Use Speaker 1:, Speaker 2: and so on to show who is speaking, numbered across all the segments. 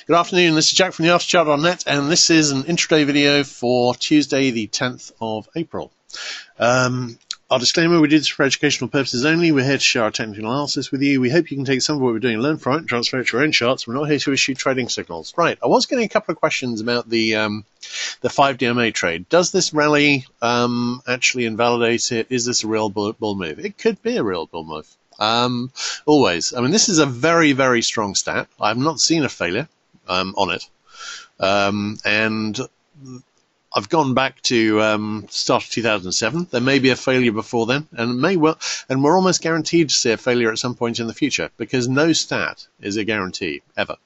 Speaker 1: Good afternoon, this is Jack from the AutoChart.net, and this is an intraday video for Tuesday the 10th of April. Our disclaimer, we do this for educational purposes only. We're here to share our technical analysis with you. We hope you can take some of what we're doing and learn from it and transfer it to your own charts. We're not here to issue trading signals. Right, I was getting a couple of questions about the 5DMA trade. Does this rally actually invalidate it? Is this a real bull move? It could be a real bull move. Always. I mean, this is a very, very strong stat. I've not seen a failure on it. And I've gone back to start of 2007. There may be a failure before then, and we're almost guaranteed to see a failure at some point in the future, because no stat is a guarantee ever.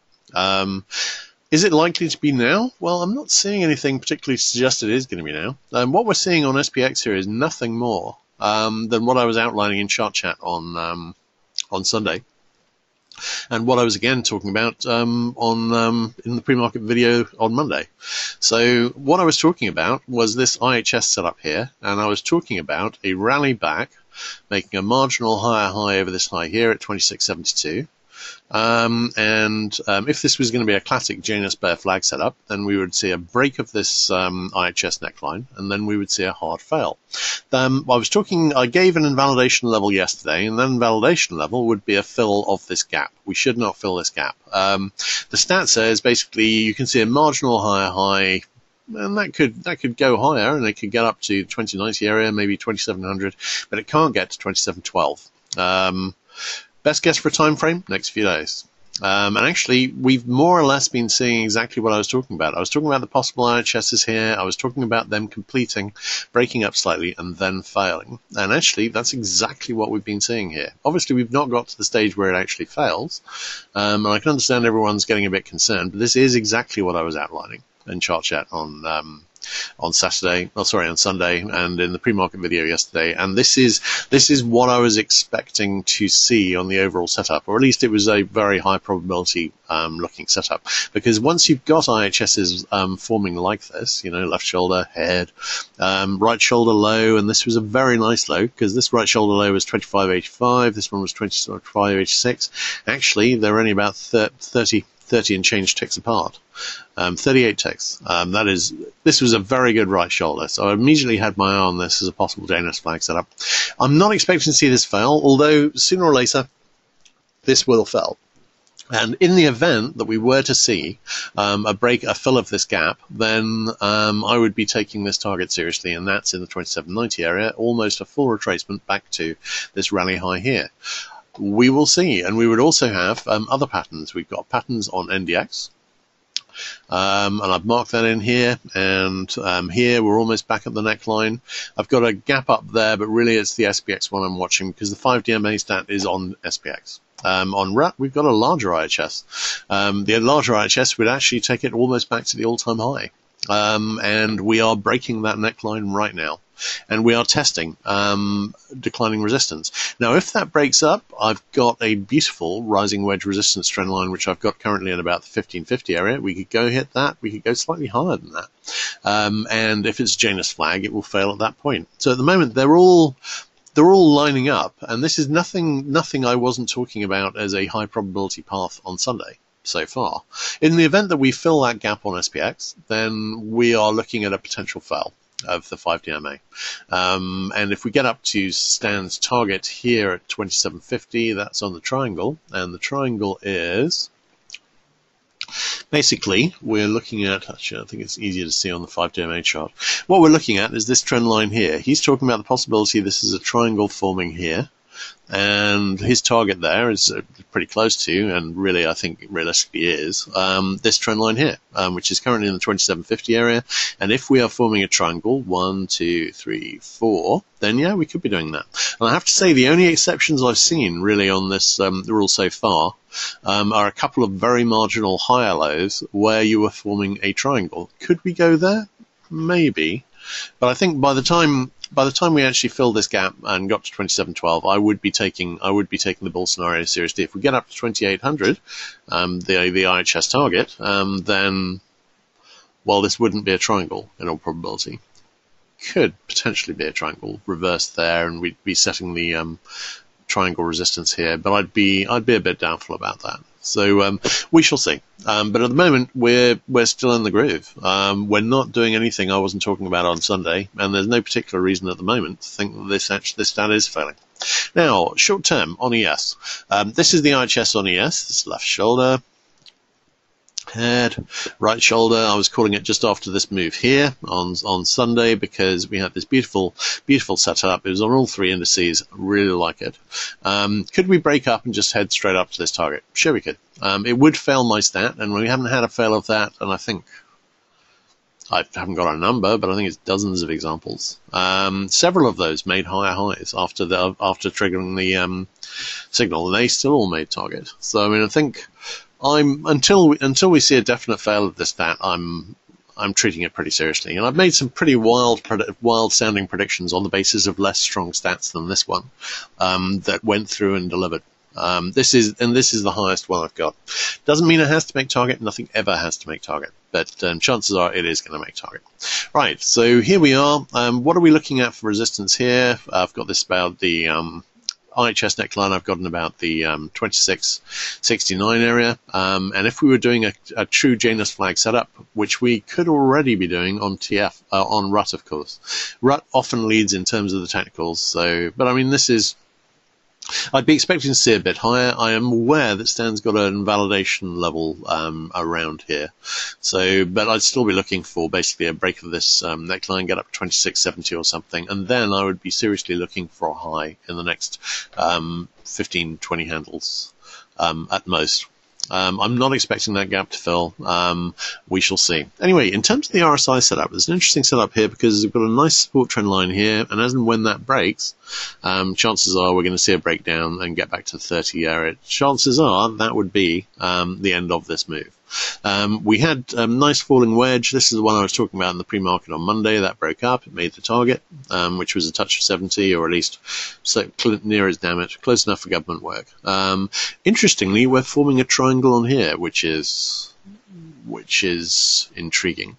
Speaker 1: Is it likely to be now? Well, I'm not seeing anything particularly to suggest it is going to be now. What we're seeing on SPX here is nothing more than what I was outlining in Chart Chat on Sunday, and what I was again talking about in the pre-market video on Monday. So what I was talking about was this IHS setup here, and I was talking about a rally back, making a marginal higher high over this high here at 26.72. If this was going to be a classic Janus bear flag setup, then we would see a break of this IHS neckline, and then we would see a hard fail. I gave an invalidation level yesterday, and that invalidation level would be a fill of this gap. We should not fill this gap. The stat says basically you can see a marginal higher high, and that could go higher, and it could get up to 2090 area, maybe 2700, but it can't get to 2712. Best guess for a time frame, next few days. And actually, we've more or less been seeing exactly what I was talking about. I was talking about the possible IHSs here. I was talking about them completing, breaking up slightly, and then failing. And actually, that's exactly what we've been seeing here. Obviously, we've not got to the stage where it actually fails. And I can understand everyone's getting a bit concerned, but this is exactly what I was outlining in Chart Chat on Sunday, and in the pre-market video yesterday. And this is what I was expecting to see on the overall setup, or at least it was a very high probability looking setup, because once you've got IHSs forming like this, you know, left shoulder, head, right shoulder low, and this was a very nice low, because this right shoulder low was 25.85, this one was 25.86. Actually, they're only about 30 and change ticks apart. 38 ticks. This was a very good right shoulder, so I immediately had my eye on this as a possible Janus flag setup. I'm not expecting to see this fail, although sooner or later this will fail. And in the event that we were to see a fill of this gap, then I would be taking this target seriously, and that's in the 2790 area, almost a full retracement back to this rally high here. We will see, and we would also have other patterns. We've got patterns on NDX, and I've marked that in here, and here we're almost back at the neckline. I've got a gap up there, but really it's the SPX one I'm watching, because the 5DMA stat is on SPX. On RAT, we've got a larger IHS. The larger IHS would actually take it almost back to the all-time high, and we are breaking that neckline right now. And we are testing declining resistance. Now, if that breaks up, I've got a beautiful rising wedge resistance trend line, which I've got currently at about the 1550 area. We could go hit that. We could go slightly higher than that. And if it's Janus flag, it will fail at that point. So at the moment, they're all lining up, and this is nothing I wasn't talking about as a high probability path on Sunday so far. In the event that we fill that gap on SPX, then we are looking at a potential fail of the 5DMA. And if we get up to Stan's target here at 2750, that's on the triangle, and the triangle is basically, we're looking at, actually I think it's easier to see on the 5DMA chart. What we're looking at is this trend line here. He's talking about the possibility this is a triangle forming here, and his target there is pretty close to, and really I think realistically is, this trend line here, which is currently in the 2750 area. And if we are forming a triangle, 1, 2, 3, 4, then yeah, we could be doing that. And I have to say, the only exceptions I've seen really on this rule so far are a couple of very marginal higher lows where you were forming a triangle. Could we go there? Maybe. But I think by the time we actually fill this gap and got to 2712, I would be taking the bull scenario seriously. If we get up to 2800, the IHS target, then, well, this wouldn't be a triangle in all probability. Could potentially be a triangle reversed there, and we'd be setting the triangle resistance here, but I'd be a bit doubtful about that. So we shall see. But at the moment, we're still in the groove. We're not doing anything I wasn't talking about on Sunday, and there's no particular reason at the moment to think that this stat is failing. Now, short term on ES. This is the IHS on ES. This is left shoulder, head, right shoulder. I was calling it just after this move here on Sunday because we had this beautiful setup. It was on all three indices. Really like it. Could we break up and just head straight up to this target? Sure we could. It would fail my stat, and we haven't had a fail of that, and I think I haven't got a number, but I think it's dozens of examples. Several of those made higher highs after triggering the signal, and they still all made target. So I mean, I think until we see a definite fail of this stat, I'm treating it pretty seriously. And I've made some pretty wild sounding predictions on the basis of less strong stats than this one that went through and delivered. This is the highest one I've got. Doesn't mean it has to make target. Nothing ever has to make target, but chances are it is going to make target. Right. So here we are. What are we looking at for resistance here? I've got this about the IHS neckline. I've gotten about the 2669 area. And if we were doing a true Janus flag setup, which we could already be doing on TF on RUT, of course. RUT often leads in terms of the technicals. So, but I mean, this is. I'd be expecting to see a bit higher. I am aware that Stan's got an invalidation level around here, so but I'd still be looking for basically a break of this neckline, get up to 2670 or something, and then I would be seriously looking for a high in the next 15, 20 handles at most. I'm not expecting that gap to fill. We shall see. Anyway, in terms of the RSI setup, there's an interesting setup here because we've got a nice support trend line here, and as and when that breaks, chances are we're going to see a breakdown and get back to the 30 area. Chances are that would be the end of this move. We had a nice falling wedge. This is the one I was talking about in the pre-market on Monday. That broke up. It made the target, which was a touch of 70, or at least so near its damage, close enough for government work. Interestingly, we're forming a triangle on here, which is intriguing.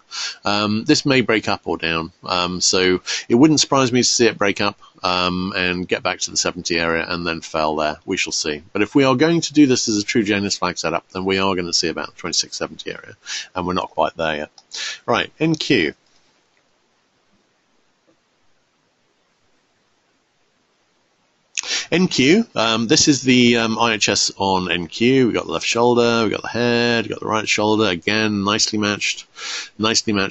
Speaker 1: This may break up or down, so it wouldn't surprise me to see it break up and get back to the 70 area and then fail there. We shall see. But if we are going to do this as a true Janus flag setup, then we are going to see about the 2670 area, and we're not quite there yet. Right, NQ. NQ, this is the IHS on NQ. We've got the left shoulder, we've got the head, we've got the right shoulder. Again, nicely matched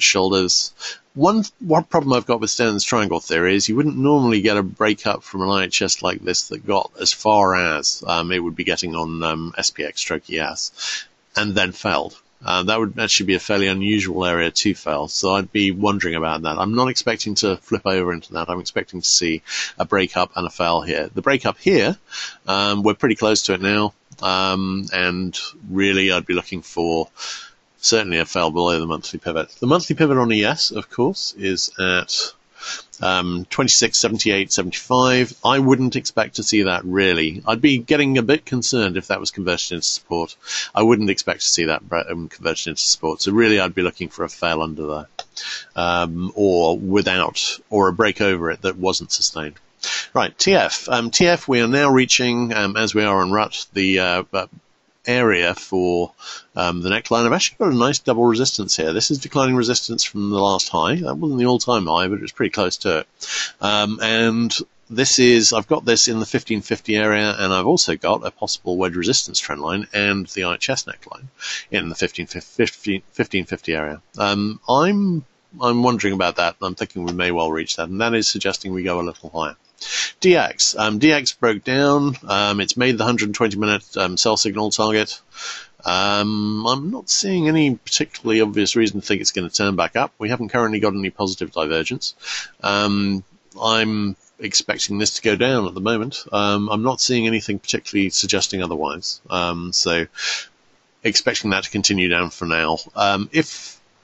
Speaker 1: shoulders. One problem I've got with Stan's triangle theory is you wouldn't normally get a breakup from an IHS like this that got as far as it would be getting on SPX/ES and then failed. That would actually be a fairly unusual area to fail, so I'd be wondering about that. I'm not expecting to flip over into that. I'm expecting to see a breakup and a fail here. The breakup here, we're pretty close to it now, and really I'd be looking for certainly a fail below the monthly pivot. The monthly pivot on ES, of course, is at 2678.75. I wouldn't expect to see that really. I'd be getting a bit concerned if that was converted into support. I wouldn't expect to see that converted into support. So really, I'd be looking for a fail under there, or a break over it that wasn't sustained. Right, TF. TF, we are now reaching, as we are on RUT, the area for the neckline. I've actually got a nice double resistance here. This is declining resistance from the last high. That wasn't the all-time high, but it was pretty close to it. And this is, I've got this in the 1550 area, and I've also got a possible wedge resistance trend line and the IHS neckline in the 1550 area. I'm wondering about that. I'm thinking we may well reach that, and that is suggesting we go a little higher. DX. DX broke down. It's made the 120-minute sell signal target. I'm not seeing any particularly obvious reason to think it's going to turn back up. We haven't currently got any positive divergence. I'm expecting this to go down at the moment. I'm not seeing anything particularly suggesting otherwise. So expecting that to continue down for now.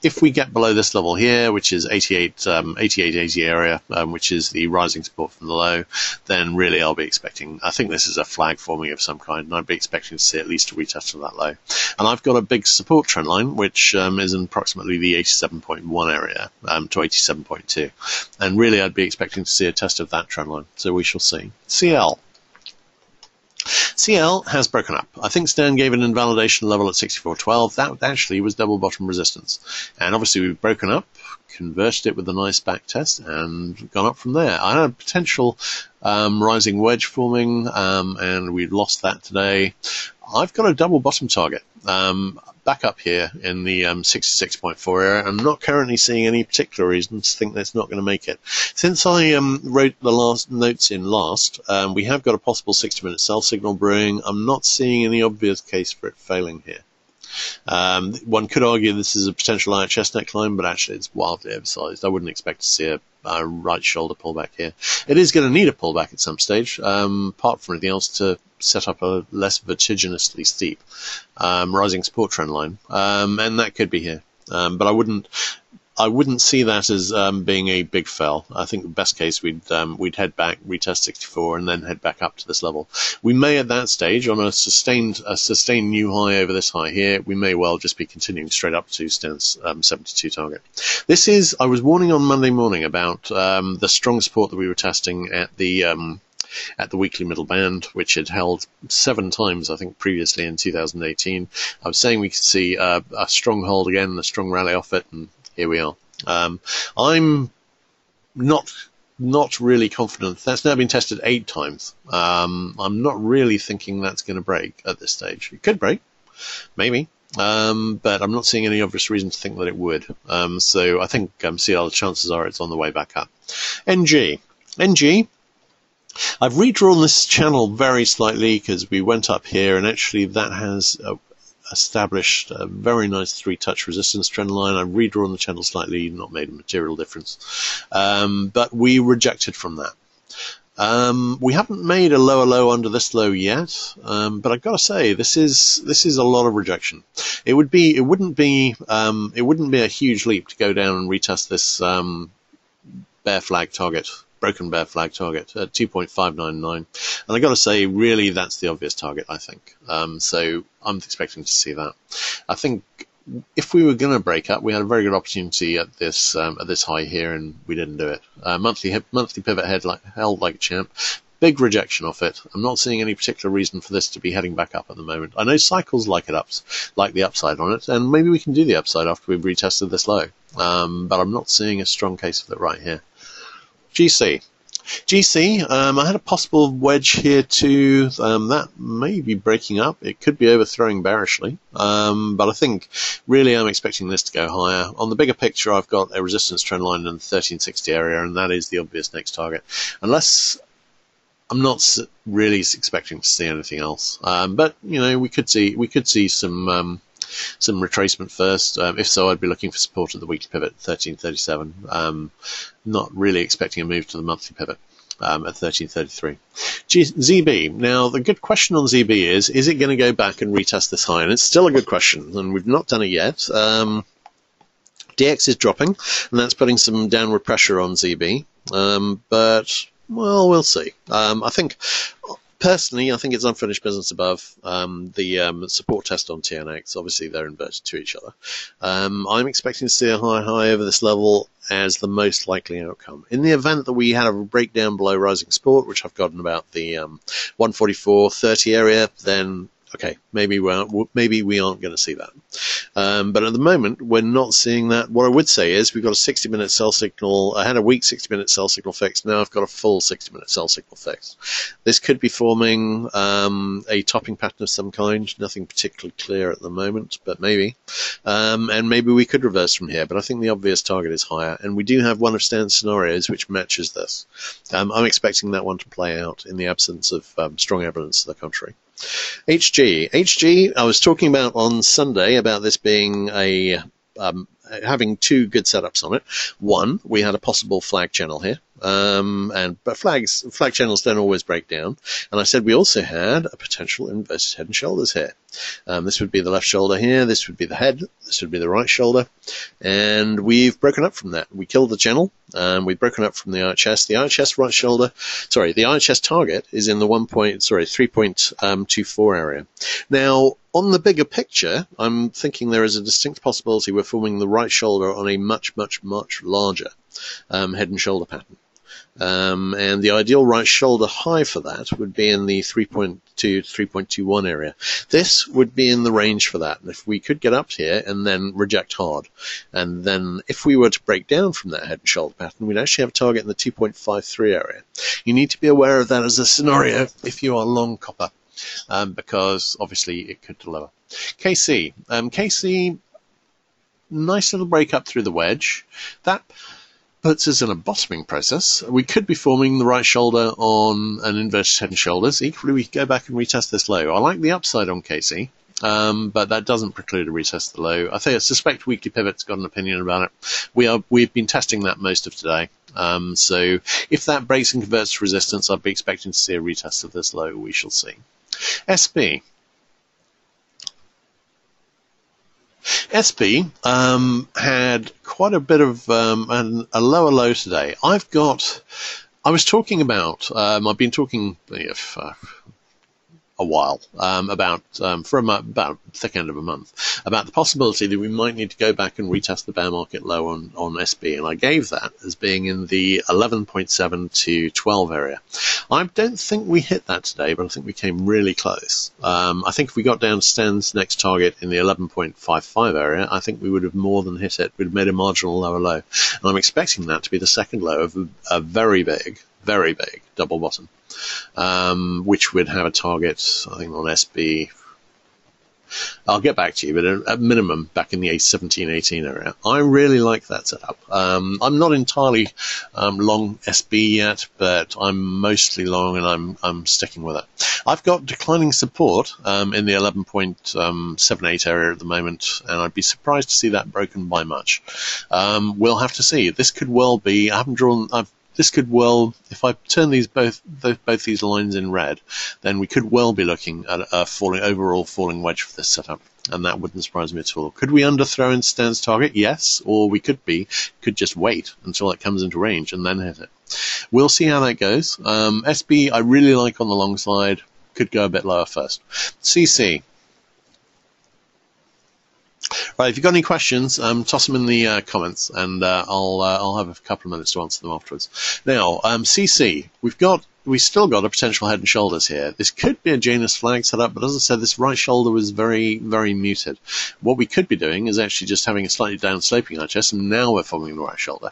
Speaker 1: If we get below this level here, which is 88.80 area, which is the rising support from the low, then really I'll be expecting, I think this is a flag forming of some kind, and I'd be expecting to see at least a retest of that low. And I've got a big support trend line, which is in approximately the 87.1 area to 87.2. And really I'd be expecting to see a test of that trend line. So we shall see. CL. CL has broken up. I think Stan gave an invalidation level at 64.12. That actually was double bottom resistance. And obviously we've broken up, converted it with a nice back test, and gone up from there. I had a potential rising wedge forming, and we lost that today. I've got a double bottom target back up here in the 66.4 area. I'm not currently seeing any particular reason to think that's not going to make it. Since I wrote the last notes in last, we have got a possible 60-minute sell signal brewing. I'm not seeing any obvious case for it failing here. One could argue this is a potential IHS neckline, but actually it's wildly oversized. I wouldn't expect to see a right shoulder pullback here. It is going to need a pullback at some stage, apart from anything else, to set up a less vertiginously steep rising support trend line, and that could be here. But I wouldn't see that as being a big fell. I think the best case we'd head back, retest 64, and then head back up to this level. We may at that stage, on a sustained new high over this high here, we may well just be continuing straight up to Stan's 72 target. This is, I was warning on Monday morning about the strong support that we were testing at the weekly middle band, which had held 7 times, I think, previously in 2018. I was saying we could see a strong hold again, a strong rally off it, and here we are. I'm not really confident. That's now been tested 8 times. I'm not really thinking that's going to break at this stage. It could break, maybe, but I'm not seeing any obvious reason to think that it would. So I think CL, chances are it's on the way back up. NG. I've redrawn this channel very slightly because we went up here, and actually that has established a very nice 3-touch resistance trend line. I've redrawn the channel slightly, not made a material difference, but we rejected from that. We haven't made a lower low under this low yet, but I've got to say this is a lot of rejection. It wouldn't be a huge leap to go down and retest this bear flag target. Broken bear flag target at 2.599, and I got to say, really, that's the obvious target, I think. So I'm expecting to see that. I think if we were going to break up, we had a very good opportunity at this high here, and we didn't do it. Monthly pivot held like a champ. Big rejection off it. I'm not seeing any particular reason for this to be heading back up at the moment. I know cycles like the upside on it, and maybe we can do the upside after we've retested this low. But I'm not seeing a strong case for it right here. GC, I had a possible wedge here too. That may be breaking up. It could be overthrowing bearishly, but I think really I'm expecting this to go higher. On the bigger picture, I've got a resistance trend line in the 1360 area, and that is the obvious next target. Unless I'm not really expecting to see anything else, but you know, we could see some retracement first. If so, I'd be looking for support at the weekly pivot at 1337. Not really expecting a move to the monthly pivot at 1333. ZB. Now, the good question on ZB is it going to go back and retest this high? And it's still a good question, and we've not done it yet. DX is dropping, and that's putting some downward pressure on ZB. But, well, we'll see. Personally, I think it's unfinished business above the support test on TNX. Obviously, they're inverted to each other. I'm expecting to see a high over this level as the most likely outcome. In the event that we had a breakdown below rising support, which I've gotten about the 144.30 area, then okay, maybe we aren't going to see that. But at the moment, we're not seeing that. What I would say is we've got a 60-minute sell signal. I had a weak 60-minute sell signal fixed. Now I've got a full 60-minute sell signal fixed. This could be forming a topping pattern of some kind. Nothing particularly clear at the moment, but maybe. And maybe we could reverse from here. But I think the obvious target is higher. And we do have one of Stan's scenarios which matches this. I'm expecting that one to play out in the absence of strong evidence to the contrary. HG, I was talking about on Sunday about this being having 2 good setups on it. One, we had a possible flag channel here, but flag channels don't always break down. And I said we also had a potential inverted head and shoulders here. This would be the left shoulder here. This would be the head. This would be the right shoulder. And we've broken up from that. We killed the channel. We've broken up from the IHS. The IHS right shoulder, sorry, the IHS target is in the 3.24 area. Now, on the bigger picture, I'm thinking there is a distinct possibility we're forming the right shoulder on a much, much, much larger head and shoulder pattern. And the ideal right shoulder high for that would be in the 3.2 to 3.21 area. This would be in the range for that. And if we could get up here and then reject hard, and then if we were to break down from that head and shoulder pattern, we'd actually have a target in the 2.53 area. You need to be aware of that as a scenario if you are long copper, because obviously it could deliver. KC. KC, nice little break up through the wedge. That puts us in a bottoming process. We could be forming the right shoulder on an inverted head and shoulders. Equally, we could go back and retest this low. I like the upside on KC, but that doesn't preclude a retest of the low. I suspect Weekly Pivot's got an opinion about it. We've been testing that most of today. So if that breaks and converts to resistance, I'd be expecting to see a retest of this low. We shall see. SB. SB had quite a bit of a lower low today. I've been talking a while about thick end of a month about the possibility that we might need to go back and retest the bear market low on SB, and I gave that as being in the 11.7 to 12 area. I don't think we hit that today, but I think we came really close. I think if we got down to Stan's next target in the 11.55 area, I think we would have more than hit it. We'd have made a marginal lower low, and I'm expecting that to be the second low of a very big double bottom, which would have a target, I think, on SB. I'll get back to you, but at minimum back in the 17-18 area. I really like that setup. I'm not entirely long SB yet, but I'm mostly long, and I'm sticking with it. I've got declining support in the 11.78 area at the moment, and I'd be surprised to see that broken by much. We'll have to see. This could well be. This could well, if I turn both these lines in red, then we could well be looking at a overall falling wedge for this setup, and that wouldn't surprise me at all. Could we underthrow in Stan's target? Yes, or we could just wait until it comes into range and then hit it. We'll see how that goes. SB I really like on the long side. Could go a bit lower first. CC. Right, if you've got any questions, toss them in the comments, and I'll have a couple of minutes to answer them afterwards. Now, CC, we still got a potential head and shoulders here. This could be a Janus flag setup, but as I said, this right shoulder was very, very muted. What we could be doing is actually just having a slightly down sloping IHS, and now we're forming the right shoulder.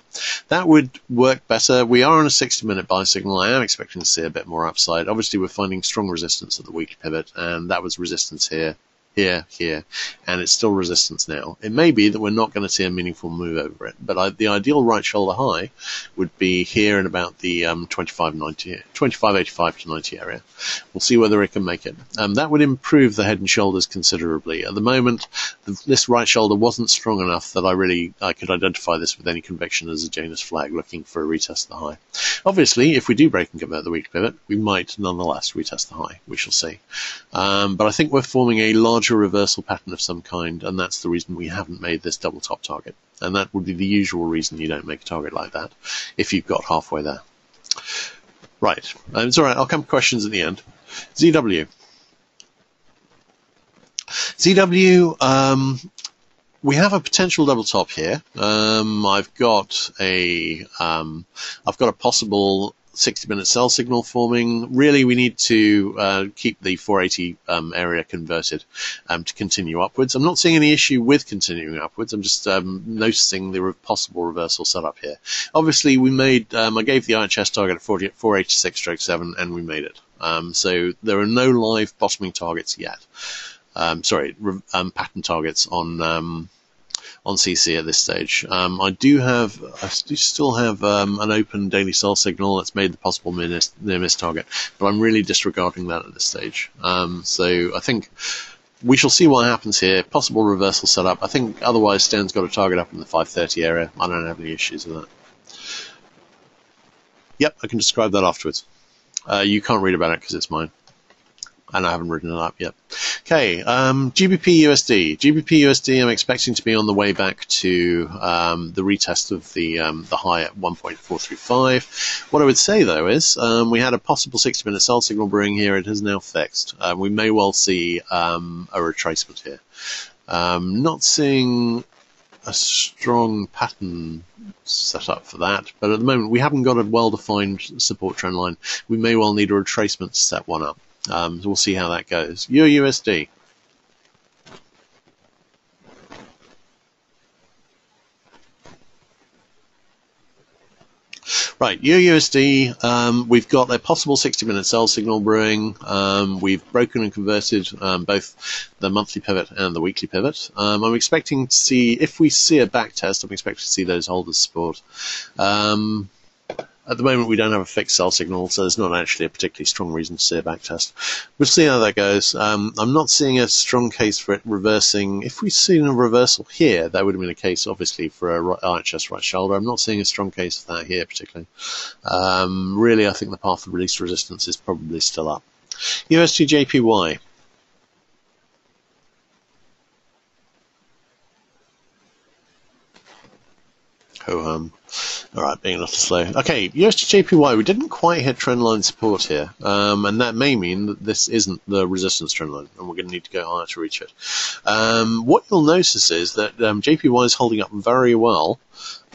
Speaker 1: That would work better. We are on a 60-minute buy signal. I am expecting to see a bit more upside. Obviously, we're finding strong resistance at the weekly pivot, and that was resistance here, and it's still resistance now. It may be that we're not going to see a meaningful move over it, but the ideal right shoulder high would be here in about the 25.85 to 90 area. We'll see whether it can make it. That would improve the head and shoulders considerably. At the moment, this right shoulder wasn't strong enough that I could identify this with any conviction as a Janus flag looking for a retest of the high. Obviously, if we do break and convert the weekly pivot, we might nonetheless retest the high. We shall see. But I think we're forming a larger reversal pattern of some kind, and that's the reason we haven't made this double top target. And that would be the usual reason you don't make a target like that if you've got halfway there. Right, it's all right. I'll come to questions at the end. ZW. We have a potential double top here. I've got a possible 60-minute sell signal forming. Really, we need to keep the 480 area converted to continue upwards. I'm not seeing any issue with continuing upwards. I'm just noticing the possible reversal setup here. Obviously, we made. I gave the IHS target at 486/7, and we made it. So there are no live bottoming targets yet. Pattern targets on CC at this stage. I do still have an open daily sell signal that's made the possible near miss target, but I'm really disregarding that at this stage. So I think we shall see what happens here. Possible reversal setup. I think otherwise Stan's got a target up in the 530 area. I don't have any issues with that. Yep, I can describe that afterwards. You can't read about it because it's mine, and I haven't written it up yet. Okay, GBPUSD. GBPUSD, I'm expecting to be on the way back to the retest of the high at 1.435. What I would say, though, is we had a possible 60-minute sell signal brewing here. It has now fixed. We may well see a retracement here. Not seeing a strong pattern set up for that, but at the moment we haven't got a well-defined support trend line. We may well need a retracement to set one up. So we'll see how that goes. EURUSD. Right, EURUSD, we've got a possible 60-minute sell signal brewing. We've broken and converted both the monthly pivot and the weekly pivot. I'm expecting to see, if we see a back test, I'm expecting to see those hold as support. At the moment, we don't have a fixed sell signal, so there's not actually a particularly strong reason to see a back test. We'll see how that goes. I'm not seeing a strong case for it reversing. If we'd seen a reversal here, that would have been a case, obviously, for a IHS right shoulder. I'm not seeing a strong case for that here, particularly. Really, I think the path of release resistance is probably still up. USDJPY. Ho-hum. All right, being a little slow. Okay, USDJPY, we didn't quite hit trendline support here, and that may mean that this isn't the resistance trendline, and we're going to need to go higher to reach it. What you'll notice is that JPY is holding up very well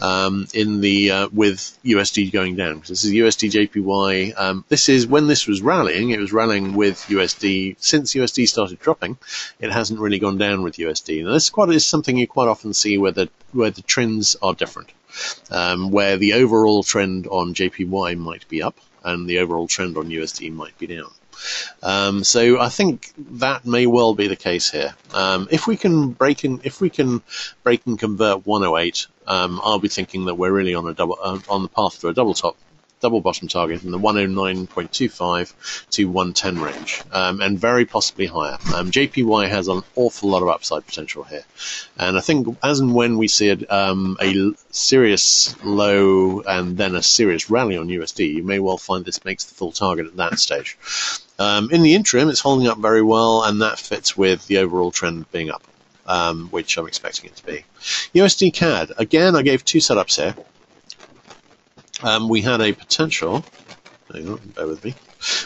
Speaker 1: in the with USD going down. This is USDJPY. This is when this was rallying. It was rallying with USD. Since USD started dropping, it hasn't really gone down with USD. Now this is something you quite often see where the trends are different. Where the overall trend on JPY might be up and the overall trend on USD might be down. So I think that may well be the case here. If we can break and convert 108, I'll be thinking that we're really on the path to a double bottom target in the 109.25 to 110 range, and very possibly higher. JPY has an awful lot of upside potential here, and I think as and when we see a serious low and then a serious rally on USD, you may well find this makes the full target at that stage. In the interim, it's holding up very well, and that fits with the overall trend being up, which I'm expecting it to be. USD CAD, again, I gave two setups here. We had a potential, hang on, bear with me.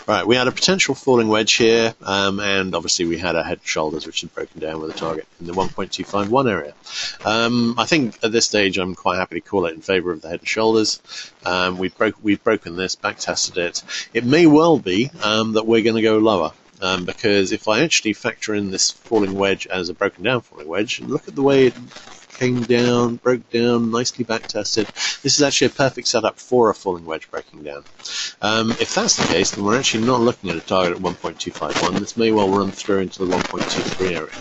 Speaker 1: Right, we had a potential falling wedge here, and obviously we had our head and shoulders, which had broken down with a target in the 1.251 area. I think at this stage I'm quite happy to call it in favour of the head and shoulders. We've broken this, back tested it. It may well be that we're going to go lower. Because if I actually factor in this falling wedge as a broken down falling wedge, and look at the way it came down, broke down, nicely back tested. This is actually a perfect setup for a falling wedge breaking down. If that's the case, then we're actually not looking at a target at 1.251. This may well run through into the 1.23 area.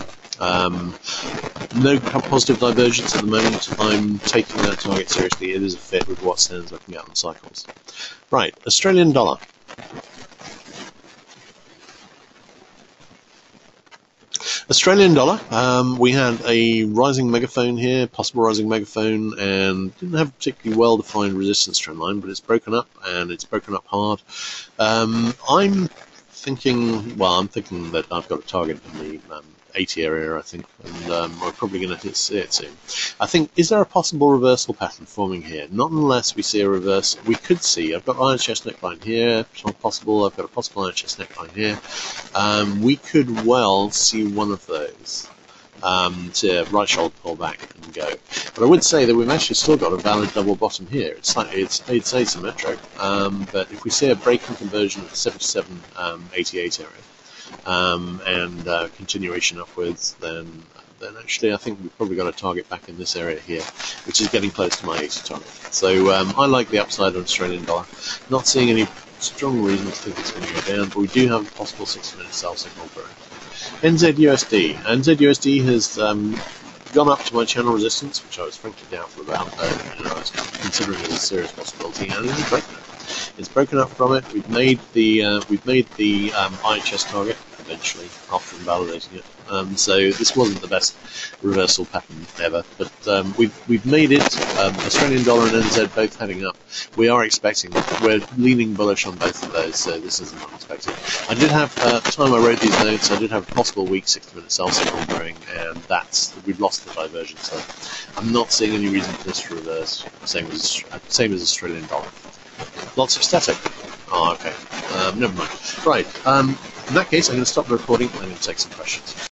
Speaker 1: No positive divergence at the moment. I'm taking that target seriously. It is a fit with what Stan's looking at on cycles. Right, Australian dollar. Australian dollar, we had a rising megaphone here, possible rising megaphone, and didn't have a particularly well-defined resistance trend line, but it's broken up, and it's broken up hard. I'm thinking that I've got a target in the 80 area, I think, and we're probably going to see it soon. I think, is there a possible reversal pattern forming here? Not unless we see a reverse. We could see, I've got iron chest neckline here, it's not possible, I've got a possible iron chest neckline here. We could well see one of those to right shoulder pull back and go. But I would say that we've actually still got a valid double bottom here. It's asymmetric, but if we see a breaking conversion at the 77.88 area, and continuation upwards, then actually I think we've probably got a target back in this area here, which is getting close to my 80 target. So I like the upside on Australian dollar. Not seeing any strong reason to think it's going to go down, but we do have a possible 6-minute sell signal for it. NZUSD. NZUSD has gone up to my channel resistance, which I was frankly doubtful about, I was considering it as a serious possibility, and it is broken up. It's broken up from it. We've made the IHS target eventually after invalidating it. So this wasn't the best reversal pattern ever, but we've made it. Australian dollar and NZ both heading up. We're leaning bullish on both of those, so this isn't unexpected. I did have, at the time I wrote these notes, I did have a possible weak 60-minute sell signal brewing, and we've lost the divergence. So I'm not seeing any reason for this to reverse. Same as Australian dollar. Lots of static. Oh, okay. Never mind. Right. In that case, I'm going to stop the recording and I'm going to take some questions.